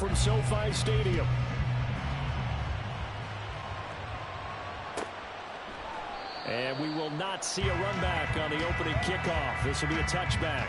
from SoFi Stadium. And we will not see a run back on the opening kickoff. This will be a touchback.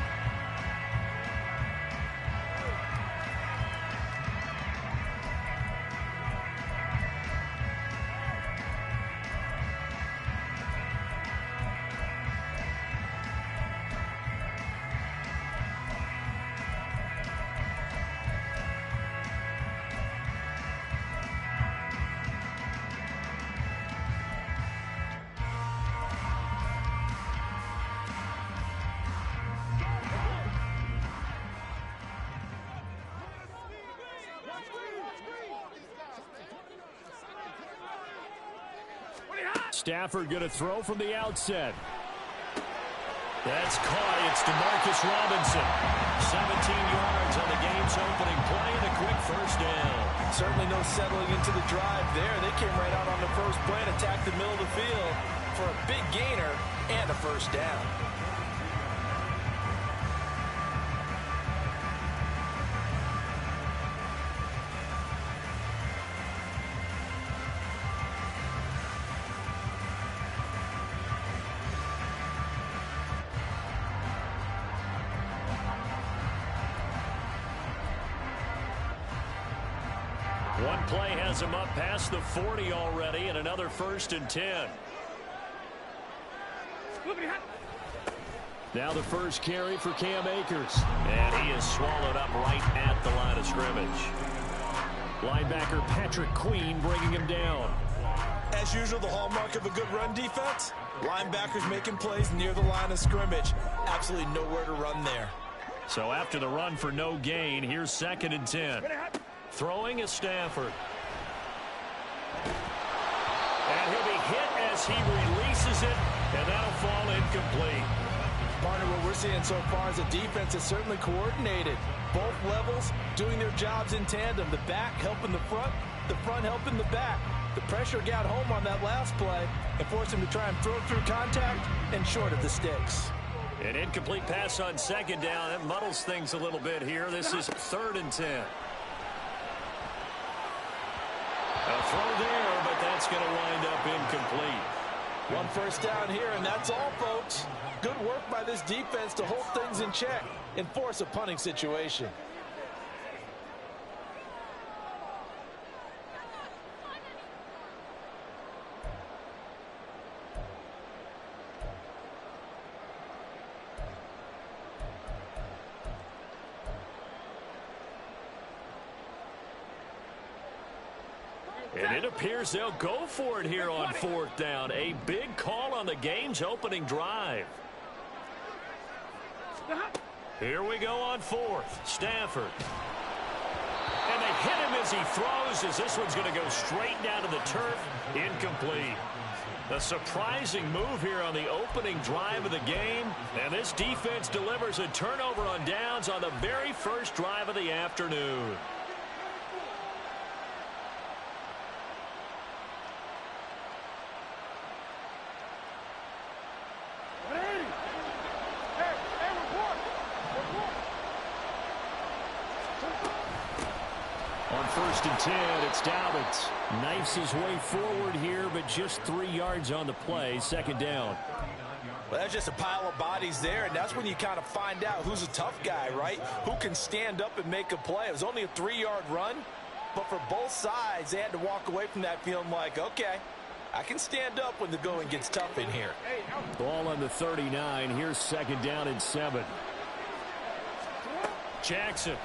Stafford going to throw from the outset. That's caught. It's DeMarcus Robinson. 17 yards on the game's opening play and a quick first down. Certainly no settling into the drive there. They came right out on the first play and attacked the middle of the field for a big gainer and a first down. One play has him up past the 40 already, and another 1st and 10. Now the first carry for Cam Akers. And he is swallowed up right at the line of scrimmage. Linebacker Patrick Queen bringing him down. As usual, the hallmark of a good run defense, linebackers making plays near the line of scrimmage. Absolutely nowhere to run there. So after the run for no gain, here's 2nd and 10. Throwing is Stafford. And he'll be hit as he releases it, and that'll fall incomplete. Partner, what we're seeing so far is a defense that's certainly coordinated. Both levels doing their jobs in tandem. The back helping the front helping the back. The pressure got home on that last play and forced him to try and throw through contact and short of the sticks. An incomplete pass on 2nd down. That muddles things a little bit here. This is 3rd and 10. A throw there, but that's going to wind up incomplete. One first down here, and that's all, folks. Good work by this defense to hold things in check and force a punting situation. And it appears they'll go for it here on 4th down. A big call on the game's opening drive. Here we go on 4th. Stafford. And they hit him as he throws, as this one's going to go straight down to the turf. Incomplete. A surprising move here on the opening drive of the game. And this defense delivers a turnover on downs on the very first drive of the afternoon. On 1st and 10, it's Dobbins. Knifes his way forward here, but just 3 yards on the play. 2nd down. Well, that's just a pile of bodies there, and that's when you kind of find out who's a tough guy, right? Who can stand up and make a play. It was only a 3-yard run, but for both sides, they had to walk away from that feeling like, okay, I can stand up when the going gets tough in here. Ball on the 39. Here's 2nd down and 7. Jackson.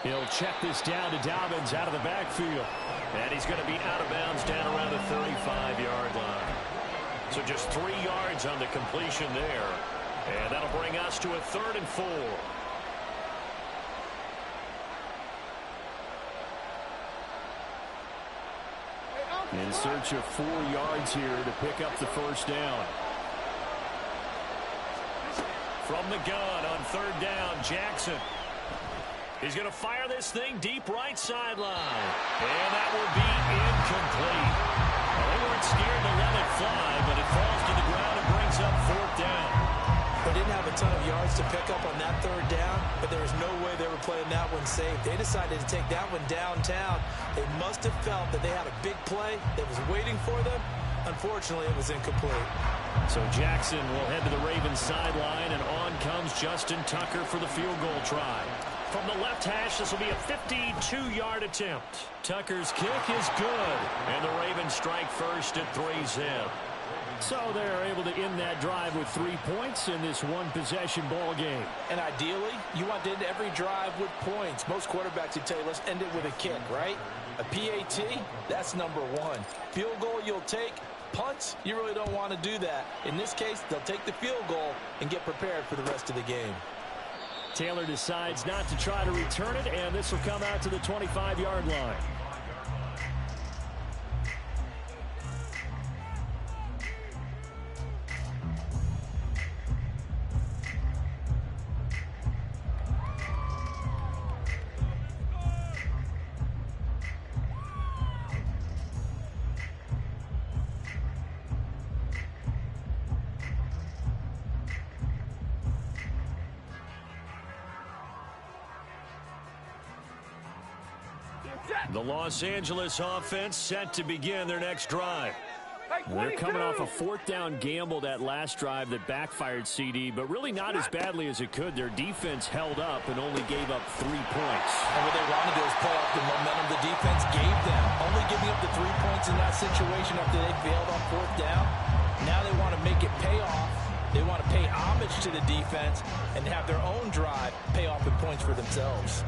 He'll check this down to Dobbins out of the backfield. And he's going to be out of bounds down around the 35-yard line. So just 3 yards on the completion there. And that'll bring us to a 3rd and 4. In search of 4 yards here to pick up the first down. From the gun on 3rd down, Jackson. He's going to fire this thing deep right sideline. And that will be incomplete. Well, they weren't scared to let it fly, but it falls to the ground and brings up 4th down. They didn't have a ton of yards to pick up on that third down, but there was no way they were playing that one safe. They decided to take that one downtown. They must have felt that they had a big play that was waiting for them. Unfortunately, it was incomplete. So Jackson will head to the Ravens sideline, and on comes Justin Tucker for the field goal try. From the left hash, this will be a 52-yard attempt. Tucker's kick is good, and the Ravens strike first at 3-zip. So they're able to end that drive with 3 points in this one-possession ball game. And ideally, you want to end every drive with points. Most quarterbacks would tell you, let's end it with a kick, right? A PAT, that's number one. Field goal you'll take. Punts, you really don't want to do that. In this case, they'll take the field goal and get prepared for the rest of the game. Taylor decides not to try to return it, and this will come out to the 25-yard line. The Los Angeles offense set to begin their next drive. They're coming off a fourth down gamble that last drive that backfired, CD, but really not as badly as it could. Their defense held up and only gave up 3 points. And what they wanted to do is play off the momentum the defense gave them. Only giving up the 3 points in that situation after they failed on fourth down. Now they want to make it pay off. They want to pay homage to the defense and have their own drive pay off in points for themselves.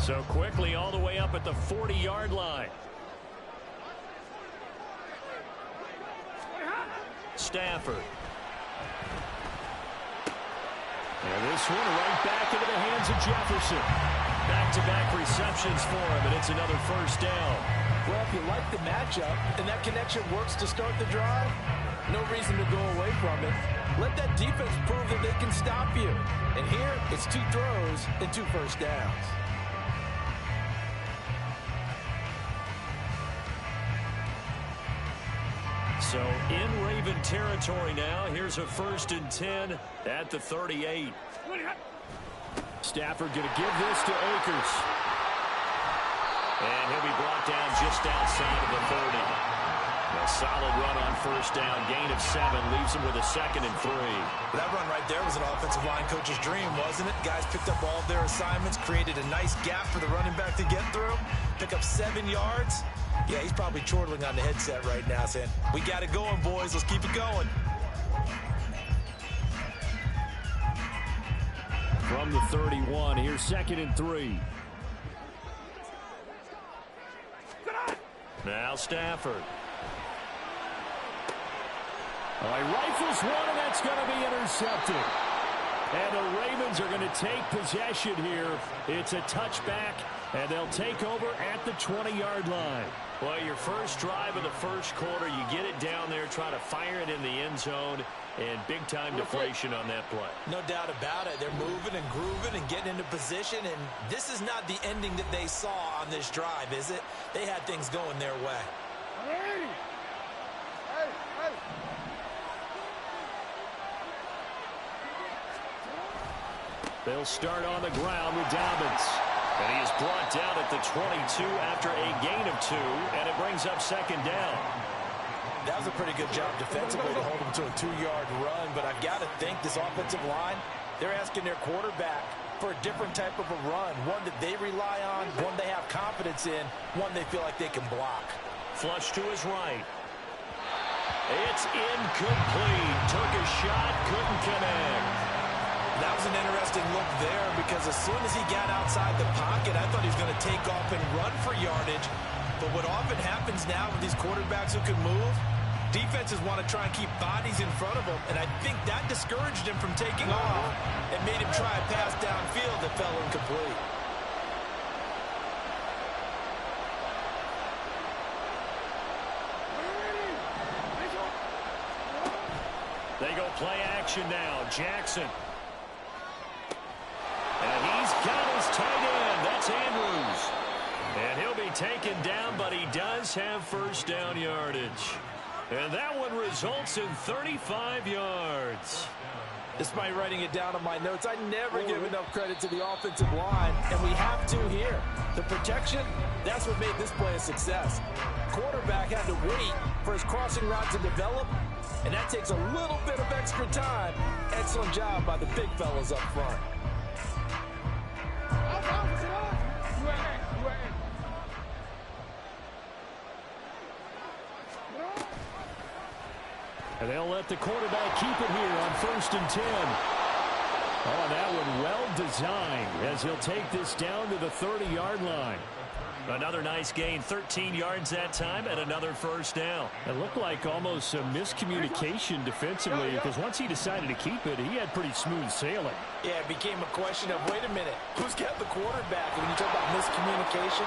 So quickly all the way up at the 40-yard line. Stafford. And this one right back into the hands of Jefferson. Back-to-back receptions for him, and it's another first down. Well, if you like the matchup and that connection works to start the drive, no reason to go away from it. Let that defense prove that they can stop you. And here, it's 2 throws and 2 first downs. So in Raven territory now. Here's a 1st and 10 at the 38. Stafford going to give this to Akers. And he'll be brought down just outside of the 30. A solid run on first down. Gain of 7 leaves him with a 2nd and 3. That run right there was an offensive line coach's dream, wasn't it? Guys picked up all of their assignments, created a nice gap for the running back to get through, pick up 7 yards. Yeah, he's probably chortling on the headset right now saying, we got it going, boys. Let's keep it going. From the 31, here's 2nd and 3. Now Stafford. He rifles one, and that's going to be intercepted. And the Ravens are going to take possession here. It's a touchback, and they'll take over at the 20-yard line. Well, your first drive of the first quarter, you get it down there, try to fire it in the end zone, and big-time deflation on that play. No doubt about it. They're moving and grooving and getting into position, and this is not the ending that they saw on this drive, is it? They had things going their way. They'll start on the ground with Dobbins. And he is brought down at the 22 after a gain of 2, and it brings up 2nd down. That was a pretty good job defensively to hold him to a 2-yard run, but I've got to think this offensive line, they're asking their quarterback for a different type of a run, one that they rely on, one they have confidence in, one they feel like they can block. Flush to his right. It's incomplete. Took a shot, couldn't connect. That was an interesting look there because as soon as he got outside the pocket, I thought he was going to take off and run for yardage. But what often happens now with these quarterbacks who can move, defenses want to try and keep bodies in front of them, and I think that discouraged him from taking off and made him try a pass downfield that fell incomplete. They go play action now. Jackson. He's got his tight end. That's Andrews. And he'll be taken down, but he does have first down yardage. And that one results in 35 yards. Despite writing it down on my notes, I never give enough credit to the offensive line, and we have to here. The protection, that's what made this play a success. Quarterback had to wait for his crossing route to develop, and that takes a little bit of extra time. Excellent job by the big fellas up front. And they'll let the quarterback keep it here on 1st and 10. Oh, that one well designed as he'll take this down to the 30-yard line. Another nice gain, 13 yards that time, and another first down. It looked like almost a miscommunication defensively because once he decided to keep it, he had pretty smooth sailing. Yeah, it became a question of, wait a minute, who's got the quarterback? And when you talk about miscommunication,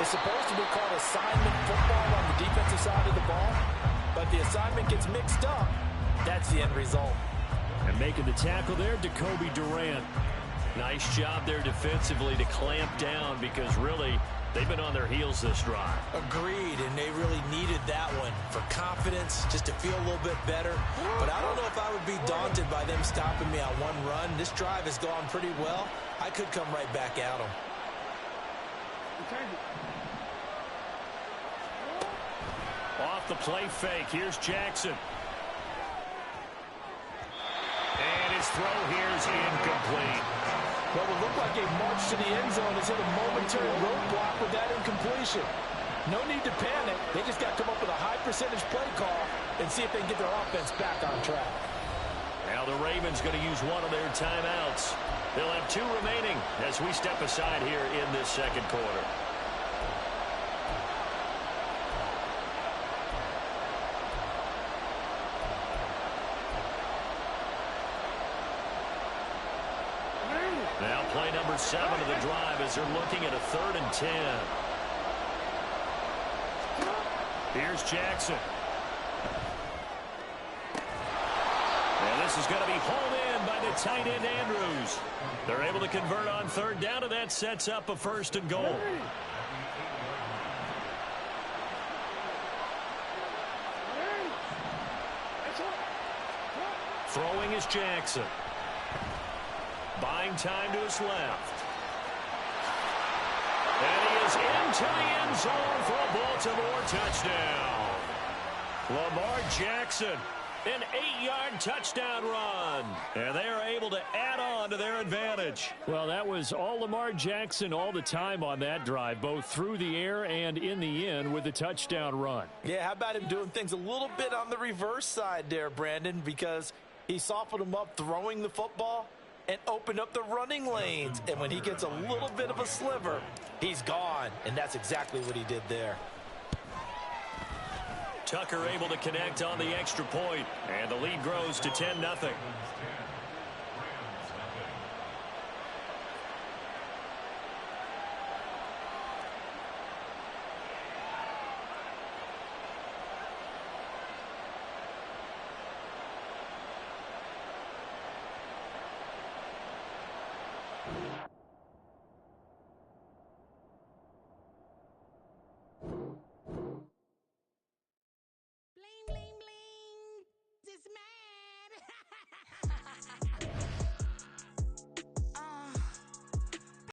it's supposed to be called assignment football on the defensive side of the ball. But the assignment gets mixed up. That's the end result. And making the tackle there, Jacoby Durant. Nice job there defensively to clamp down because really they've been on their heels this drive. Agreed, and they really needed that one for confidence, just to feel a little bit better. But I don't know if I would be daunted by them stopping me on one run. This drive has gone pretty well. I could come right back at them. Off the play fake, here's Jackson. And his throw here is incomplete. What would look like a march to the end zone has hit a momentary roadblock with that incompletion. No need to panic. They just got to come up with a high percentage play call and see if they can get their offense back on track. Now the Ravens going to use one of their timeouts. They'll have 2 remaining as we step aside here in this second quarter. Now play number 7 of the drive as they're looking at a 3rd and 10. Here's Jackson. And this is going to be hauled in by the tight end Andrews. They're able to convert on 3rd down, and that sets up a 1st and goal. Throwing is Jackson. Buying time to his left. And he is into the end zone for a Baltimore touchdown. Lamar Jackson, an 8-yard touchdown run. And they are able to add on to their advantage. Well, that was all Lamar Jackson all the time on that drive, both through the air and in the end with a touchdown run. Yeah, how about him doing things a little bit on the reverse side there, Brandon, because he softened him up throwing the football and opened up the running lanes. And when he gets a little bit of a sliver, he's gone. And that's exactly what he did there. Tucker able to connect on the extra point, and the lead grows to 10-0.